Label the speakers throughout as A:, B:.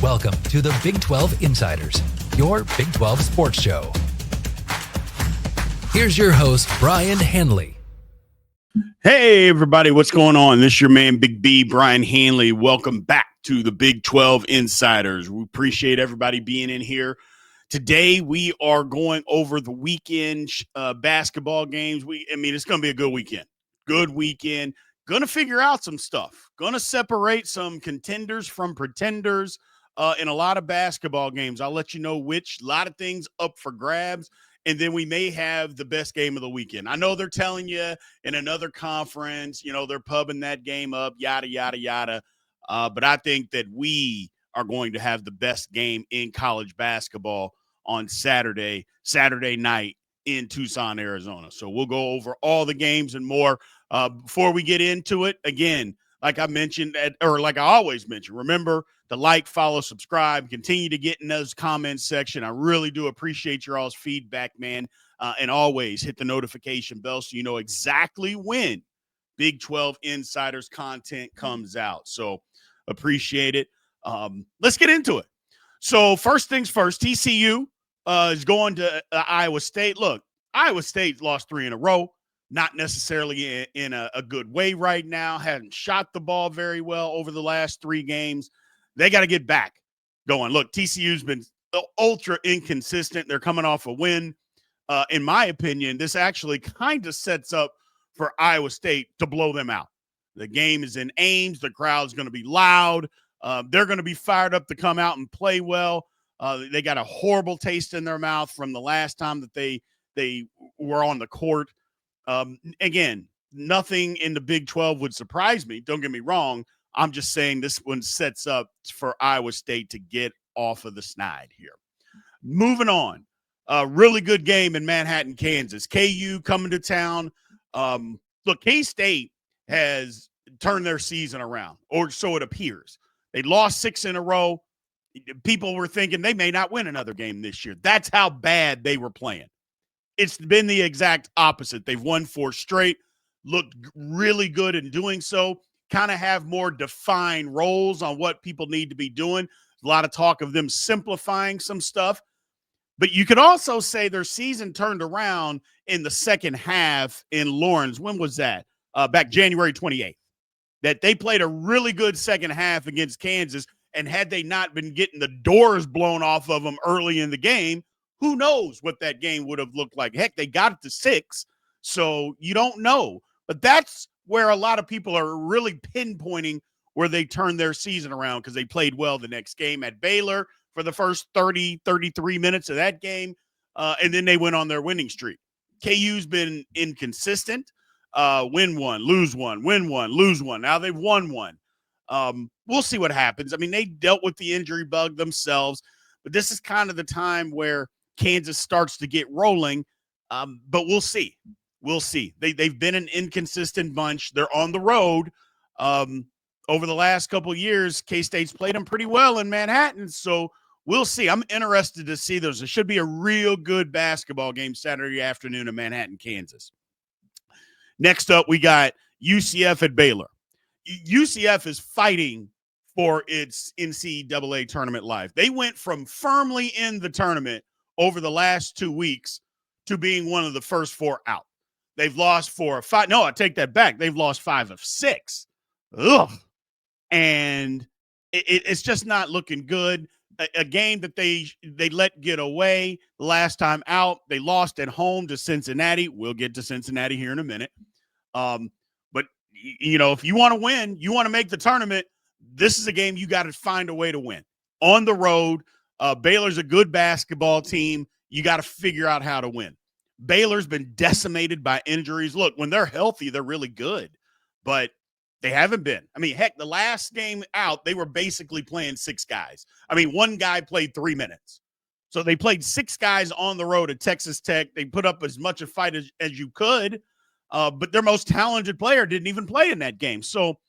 A: Welcome to the Big 12 Insiders, your Big 12 sports show. Here's your host, Brien Hanley.
B: Hey, everybody, what's going on? This is your man, Big B, Brien Hanley. Welcome back to the Big 12 Insiders. We appreciate everybody being in here. Today, we are going over the weekend basketball games. It's going to be a good weekend. Good weekend. Going to figure out some stuff. Going to separate some contenders from pretenders in a lot of basketball games. I'll let you know which. A lot of things up for grabs. And then we may have the best game of the weekend. I know they're telling you in another conference, they're pubbing that game up, yada, yada, yada. But I think that we are going to have the best game in college basketball on Saturday night in Tucson, Arizona. So we'll go over all the games and more. Before we get into it, again, like I mentioned, like I always mention, remember to like, follow, subscribe, continue to get in those comments section. I really do appreciate your all's feedback, man. And always hit the notification bell so you know exactly when Big 12 Insiders content comes out. So appreciate it. Let's get into it. So first things first, TCU is going to Iowa State. Look, Iowa State lost 3 in a row. Not necessarily in a good way right now. Hadn't shot the ball very well over the last 3 games. They got to get back going. Look, TCU's been ultra inconsistent. They're coming off a win. In my opinion, this actually kind of sets up for Iowa State to blow them out. The game is in Ames. The crowd's going to be loud. They're going to be fired up to come out and play well. They got a horrible taste in their mouth from the last time that they were on the court. Again, nothing in the Big 12 would surprise me. Don't get me wrong. I'm just saying this one sets up for Iowa State to get off of the snide here. Moving on. A really good game in Manhattan, Kansas. KU coming to town. Look, K-State has turned their season around, or so it appears. They lost 6 in a row. People were thinking they may not win another game this year. That's how bad they were playing. It's been the exact opposite. They've won 4 straight, looked really good in doing so, kind of have more defined roles on what people need to be doing. A lot of talk of them simplifying some stuff. But you could also say their season turned around in the second half in Lawrence. When was that? Back January 28th. That they played a really good second half against Kansas, and had they not been getting the doors blown off of them early in the game, who knows what that game would have looked like. Heck, they got it to 6, so you don't know. But that's where a lot of people are really pinpointing where they turned their season around, because they played well the next game at Baylor for the first 33 minutes of that game, and then they went on their winning streak. KU's been inconsistent. Win one, lose one, win one, lose one. Now they've won one. We'll see what happens. I mean, they dealt with the injury bug themselves, but this is kind of the time where Kansas starts to get rolling, but we'll see. We'll see. They've been an inconsistent bunch. They're on the road. Over the last couple of years, K-State's played them pretty well in Manhattan, so we'll see. I'm interested to see those. It should be a real good basketball game Saturday afternoon in Manhattan, Kansas. Next up, we got UCF at Baylor. UCF is fighting for its NCAA tournament life. They went from firmly in the tournament over the last 2 weeks to being one of the first 4 out. They've lost 4 or 5. No, I take that back. They've lost 5 of 6. Ugh. And it's just not looking good. A game that they let get away last time out. They lost at home to Cincinnati. We'll get to Cincinnati here in a minute. But, if you want to win, you want to make the tournament, this is a game you got to find a way to win. On the road, Baylor's a good basketball team. You got to figure out how to win. Baylor's been decimated by injuries. Look, when they're healthy, they're really good, but they haven't been. I mean, heck, the last game out, they were basically playing 6 guys. I mean, one guy played 3 minutes. So they played 6 guys on the road at Texas Tech. They put up as much a fight as you could, but their most talented player didn't even play in that game. So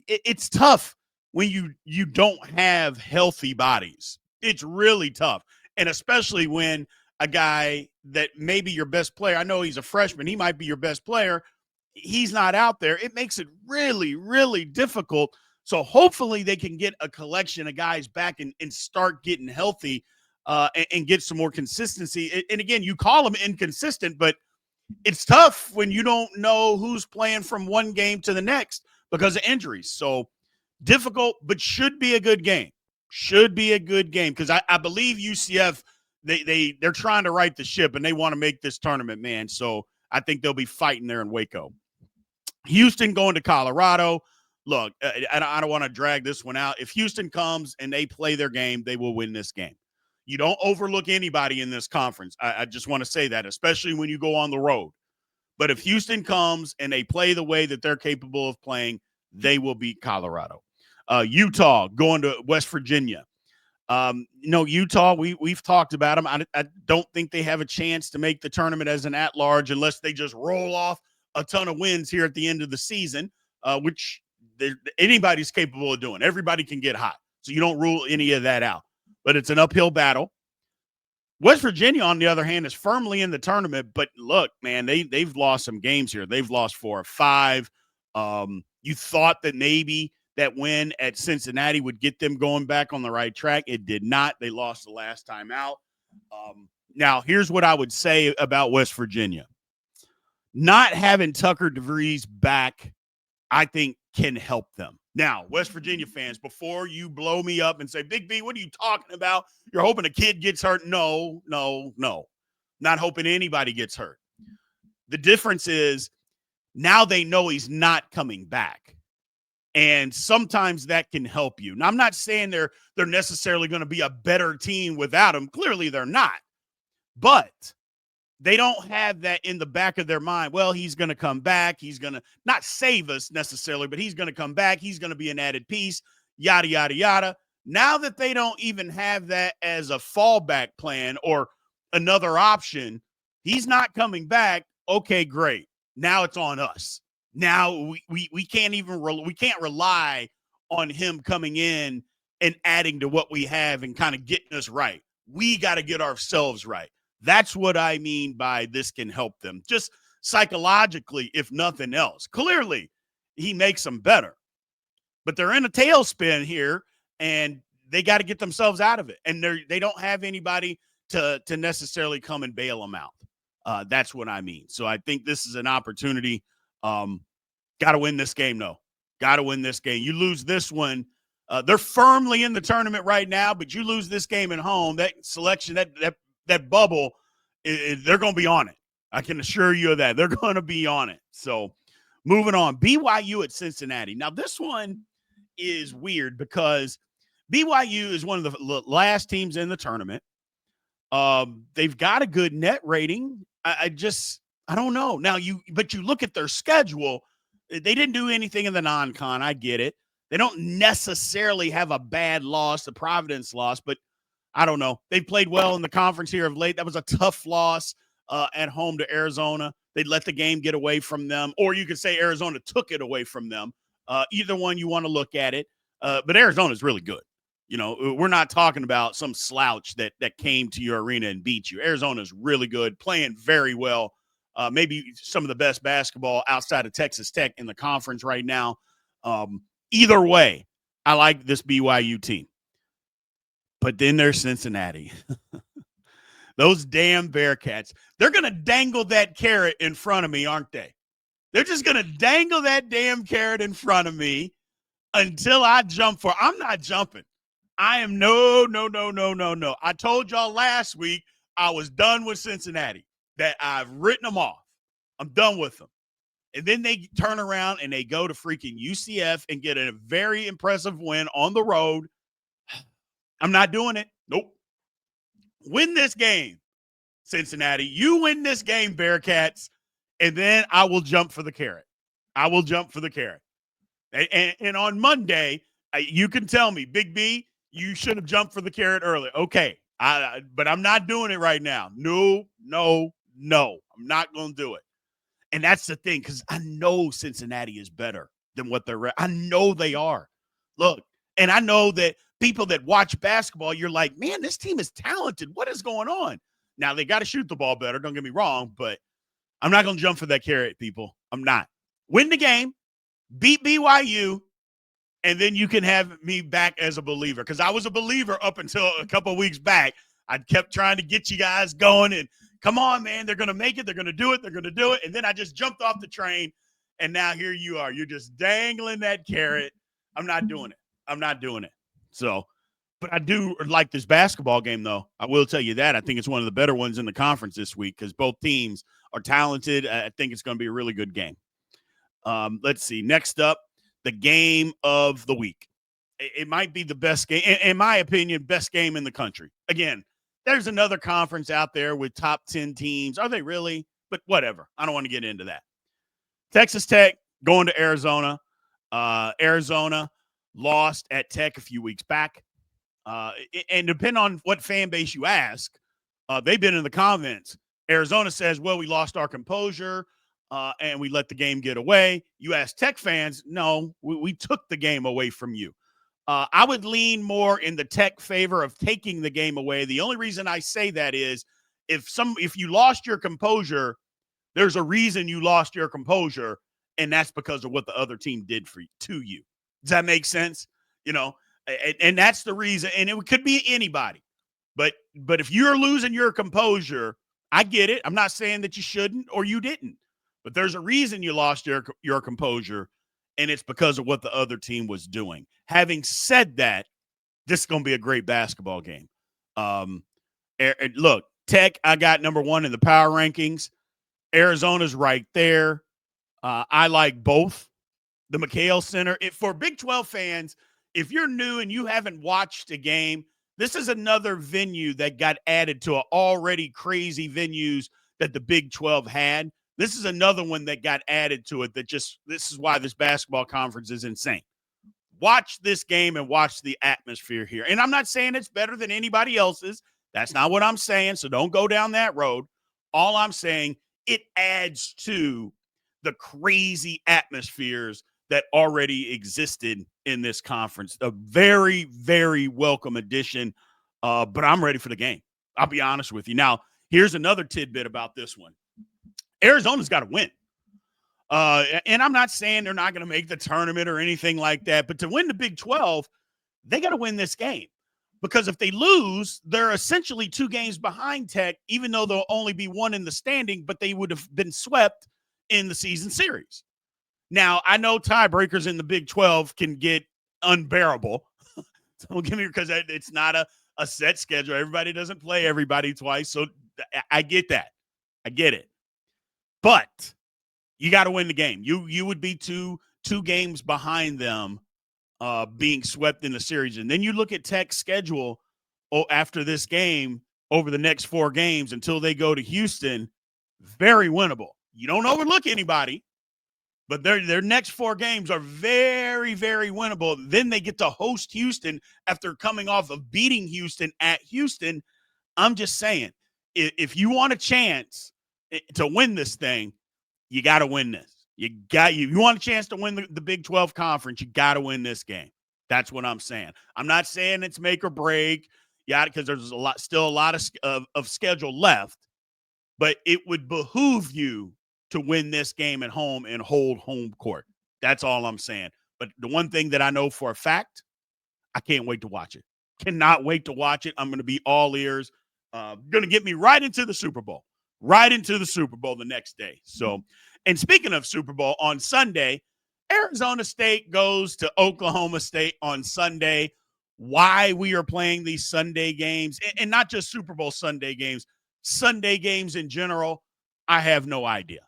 B: it's tough when you don't have healthy bodies. It's really tough, and especially when a guy that may be your best player, I know he's a freshman, he might be your best player, he's not out there. It makes it really, really difficult. So hopefully they can get a collection of guys back and start getting healthy and get some more consistency. And again, you call them inconsistent, but it's tough when you don't know who's playing from one game to the next because of injuries. So difficult, but should be a good game. Should be a good game because I believe UCF they're trying to right the ship and they want to make this tournament, man. So I think they'll be fighting there in Waco. Houston going to Colorado. Look, I don't want to drag this one out. If Houston comes and they play their game, they will win this game. You don't overlook anybody in this conference. I just want to say that, especially when you go on the road. But if Houston comes and they play the way that they're capable of playing, they will beat Colorado. Utah going to West Virginia. Utah, we've talked about them. I don't think they have a chance to make the tournament as an at-large unless they just roll off a ton of wins here at the end of the season, which anybody's capable of doing. Everybody can get hot. So you don't rule any of that out. But it's an uphill battle. West Virginia, on the other hand, is firmly in the tournament. But look, man, they've lost some games here. They've lost 4 or 5. You thought that maybe that win at Cincinnati would get them going back on the right track. It did not. They lost the last time out. Now, here's what I would say about West Virginia. Not having Tucker DeVries back, I think, can help them. Now, West Virginia fans, before you blow me up and say, Big B, what are you talking about? You're hoping a kid gets hurt. No. Not hoping anybody gets hurt. The difference is now they know he's not coming back. And sometimes that can help you. Now, I'm not saying they're necessarily going to be a better team without him. Clearly, they're not. But they don't have that in the back of their mind. Well, he's going to come back. He's going to not save us necessarily, but he's going to come back. He's going to be an added piece, yada, yada, yada. Now that they don't even have that as a fallback plan or another option, he's not coming back. Okay, great. Now it's on us. Now we can't rely on him coming in and adding to what we have and kind of getting us right. We got to get ourselves right. That's what I mean by this can help them. Just psychologically, if nothing else. Clearly, he makes them better. But they're in a tailspin here, and they got to get themselves out of it. And they don't have anybody to necessarily come and bail them out. That's what I mean. So I think this is an opportunity. Got to win this game, though. Got to win this game. You lose this one. They're firmly in the tournament right now, but you lose this game at home, that selection, that bubble, they're going to be on it. I can assure you of that. They're going to be on it. So moving on, BYU at Cincinnati. Now, this one is weird because BYU is one of the last teams in the tournament. They've got a good net rating. I don't know. Now, but you look at their schedule, they didn't do anything in the non-con. I get it. They don't necessarily have a bad loss, the Providence loss, but I don't know. They played well in the conference here of late. That was a tough loss at home to Arizona. They let the game get away from them, or you could say Arizona took it away from them. Either one you want to look at it. But Arizona is really good. You know, we're not talking about some slouch that came to your arena and beat you. Arizona is really good, playing very well. Maybe some of the best basketball outside of Texas Tech in the conference right now. Either way, I like this BYU team. But then there's Cincinnati. Those damn Bearcats. They're going to dangle that carrot in front of me, aren't they? They're just going to dangle that damn carrot in front of me until I jump for it. I'm not jumping. I am no. I told y'all last week I was done with Cincinnati, that I've written them off. I'm done with them. And then they turn around and they go to freaking UCF and get a very impressive win on the road. I'm not doing it. Nope. Win this game, Cincinnati. You win this game, Bearcats, and then I will jump for the carrot. I will jump for the carrot. And on Monday, you can tell me, Big B, you should have jumped for the carrot earlier. Okay, but I'm not doing it right now. No. I'm not going to do it. And that's the thing, because I know Cincinnati is better than what they're – I know they are. Look, and I know that people that watch basketball, you're like, man, this team is talented. What is going on? Now, they got to shoot the ball better. Don't get me wrong, but I'm not going to jump for that carrot, people. I'm not. Win the game, beat BYU, and then you can have me back as a believer, because I was a believer up until a couple of weeks back. I kept trying to get you guys going and come on, man, they're going to make it. They're going to do it. They're going to do it. And then I just jumped off the train, and now here you are. You're just dangling that carrot. I'm not doing it. I'm not doing it. So, but I do like this basketball game, though. I will tell you that. I think it's one of the better ones in the conference this week because both teams are talented. I think it's going to be a really good game. Let's see. Next up, the game of the week. It might be the best game, in my opinion, best game in the country. Again, there's another conference out there with top 10 teams. Are they really? But whatever. I don't want to get into that. Texas Tech going to Arizona. Arizona lost at Tech a few weeks back. And depending on what fan base you ask, they've been in the comments. Arizona says, well, we lost our composure and we let the game get away. You ask Tech fans, no, we took the game away from you. I would lean more in the Tech favor of taking the game away. The only reason I say that is if you lost your composure, there's a reason you lost your composure, and that's because of what the other team did to you. Does that make sense? You know, and that's the reason. And it could be anybody, but if you're losing your composure, I get it. I'm not saying that you shouldn't or you didn't, but there's a reason you lost your composure. And it's because of what the other team was doing. Having said that, this is going to be a great basketball game. Look, Tech, I got number 1 in the power rankings. Arizona's right there. I like both. The McHale Center. For Big 12 fans, if you're new and you haven't watched a game, this is another venue that got added to already crazy venues that the Big 12 had. This is another one that got added to it this is why this basketball conference is insane. Watch this game and watch the atmosphere here. And I'm not saying it's better than anybody else's. That's not what I'm saying, so don't go down that road. All I'm saying, it adds to the crazy atmospheres that already existed in this conference. A very, very welcome addition, but I'm ready for the game. I'll be honest with you. Now, here's another tidbit about this one. Arizona's got to win. And I'm not saying they're not going to make the tournament or anything like that, but to win the Big 12, they got to win this game. Because if they lose, they're essentially 2 games behind Tech, even though there'll only be 1 in the standing, but they would have been swept in the season series. Now, I know tiebreakers in the Big 12 can get unbearable. Don't get me, because it's not a set schedule. Everybody doesn't play everybody twice, so I get that. I get it. But you got to win the game. You would be two games behind them being swept in the series. And then you look at Tech's schedule after this game over the next 4 games until they go to Houston, very winnable. You don't overlook anybody, but their next 4 games are very, very winnable. Then they get to host Houston after coming off of beating Houston at Houston. I'm just saying, if you want a chance to win this thing, you got to win this. You want a chance to win the Big 12 conference, you got to win this game. That's what I'm saying. I'm not saying it's make or break, because there's still a lot of schedule left, but it would behoove you to win this game at home and hold home court. That's all I'm saying. But the one thing that I know for a fact, I can't wait to watch it. Cannot wait to watch it. I'm going to be all ears. Going to get me right into the Super Bowl. Right into the Super Bowl the next day. So, and speaking of Super Bowl, on Sunday, Arizona State goes to Oklahoma State on Sunday. Why we are playing these Sunday games, and not just Super Bowl Sunday games in general, I have no idea.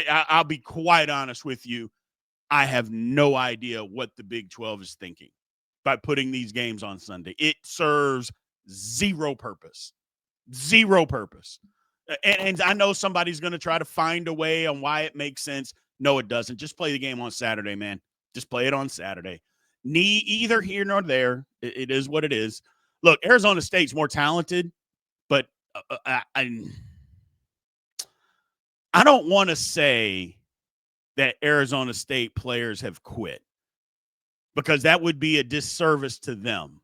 B: I'll be quite honest with you. I have no idea what the Big 12 is thinking by putting these games on Sunday. It serves zero purpose. Zero purpose. And I know somebody's going to try to find a way on why it makes sense. No, it doesn't. Just play the game on Saturday, man. Just play it on Saturday. Either here nor there. It is what it is. Look, Arizona State's more talented, but I don't want to say that Arizona State players have quit, because that would be a disservice to them.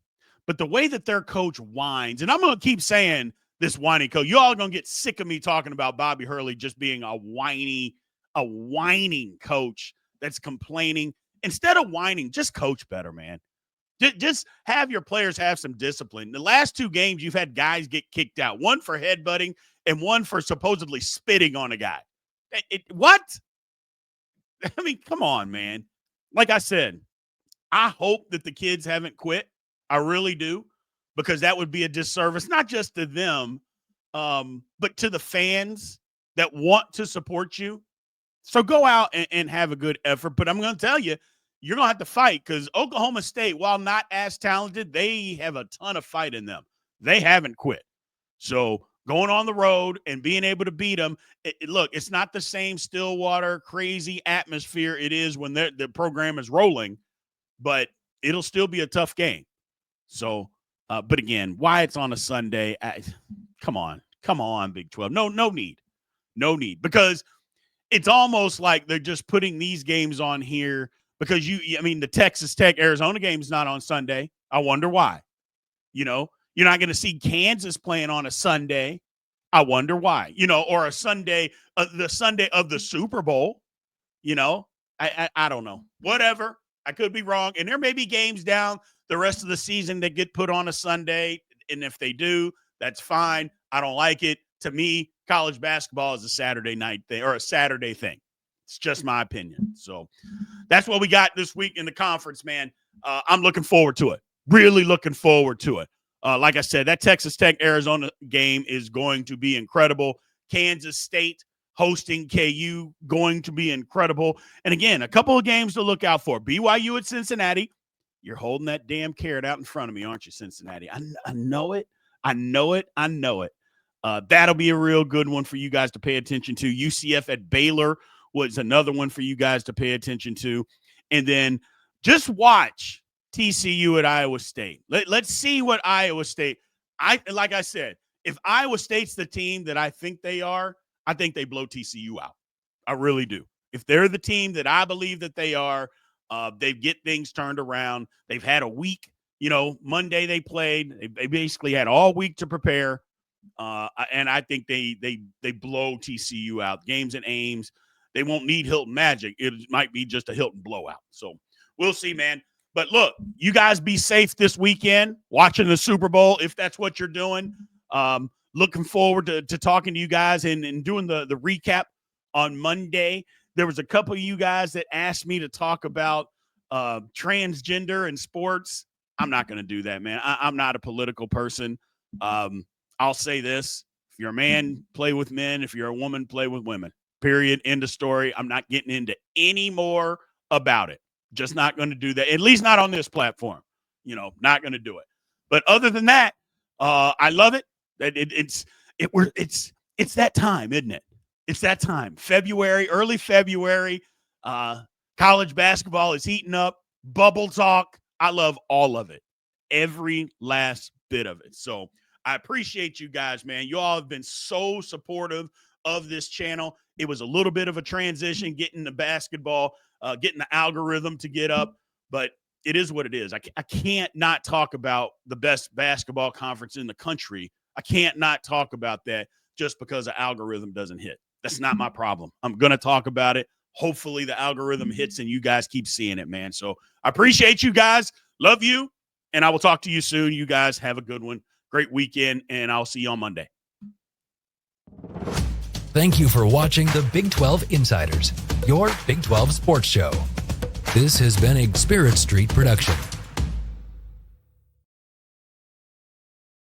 B: But the way that their coach whines, and I'm going to keep saying this whiny coach, you all are going to get sick of me talking about Bobby Hurley just being a whining coach that's complaining. instead of whining, just coach better, man. Just have your players have some discipline. The last 2 games, you've had guys get kicked out, one for headbutting and one for supposedly spitting on a guy. What? I mean, come on, man. Like I said, I hope that the kids haven't quit. I really do, because that would be a disservice, not just to them, but to the fans that want to support you. So go out and have a good effort. But I'm going to tell you, you're going to have to fight, because Oklahoma State, while not as talented, they have a ton of fight in them. They haven't quit. So going on the road and being able to beat them, look, it's not the same Stillwater crazy atmosphere it is when the program is rolling, but it'll still be a tough game. So, but again, why it's on a Sunday, come on, Big 12. No need, because it's almost like they're just putting these games on here because the Texas Tech Arizona game is not on Sunday. I wonder why. You're not going to see Kansas playing on a Sunday. I wonder why. Or a Sunday, the Sunday of the Super Bowl. I don't know. Whatever. I could be wrong. And there may be games down the rest of the season that get put on a Sunday. And if they do, that's fine. I don't like it. To me, college basketball is a Saturday night thing or a Saturday thing. It's just my opinion. So that's what we got this week in the conference, man. I'm looking forward to it. Really looking forward to it. Like I said, that Texas Tech Arizona game is going to be incredible. Kansas State hosting KU, going to be incredible. And again, a couple of games to look out for. BYU at Cincinnati. You're holding that damn carrot out in front of me, aren't you, Cincinnati? I know it. I know it. That'll be a real good one for you guys to pay attention to. UCF at Baylor was another one for you guys to pay attention to. And then just watch TCU at Iowa State. Let's see what Iowa State – like I said, if Iowa State's the team that I think they are, I think they blow TCU out. I really do. If they're the team that I believe that they are, they get things turned around. They've had a week. Monday they played. They basically had all week to prepare. And I think they blow TCU out. Games and Ames. They won't need Hilton Magic. It might be just a Hilton blowout. So we'll see, man. But look, you guys be safe this weekend watching the Super Bowl if that's what you're doing. Looking forward to talking to you guys and doing the recap on Monday. There was a couple of you guys that asked me to talk about transgender in sports. I'm not going to do that, man. I'm not a political person. I'll say this. If you're a man, play with men. If you're a woman, play with women. Period. End of story. I'm not getting into any more about it. Just not going to do that. At least not on this platform. Not going to do it. But other than that, I love it. It's that time, isn't it? It's that time. Early February. College basketball is heating up. Bubble talk. I love all of it. Every last bit of it. So I appreciate you guys, man. You all have been so supportive of this channel. It was a little bit of a transition getting the basketball, getting the algorithm to get up, but it is what it is. I can't not talk about the best basketball conference in the country. I can't not talk about that just because the algorithm doesn't hit. That's not my problem. I'm going to talk about it. Hopefully the algorithm hits and you guys keep seeing it, man. So I appreciate you guys. Love you. And I will talk to you soon. You guys have a good one. Great weekend. And I'll see you on Monday.
A: Thank you for watching the Big 12 Insiders, your Big 12 sports show. This has been a Spirit Street production.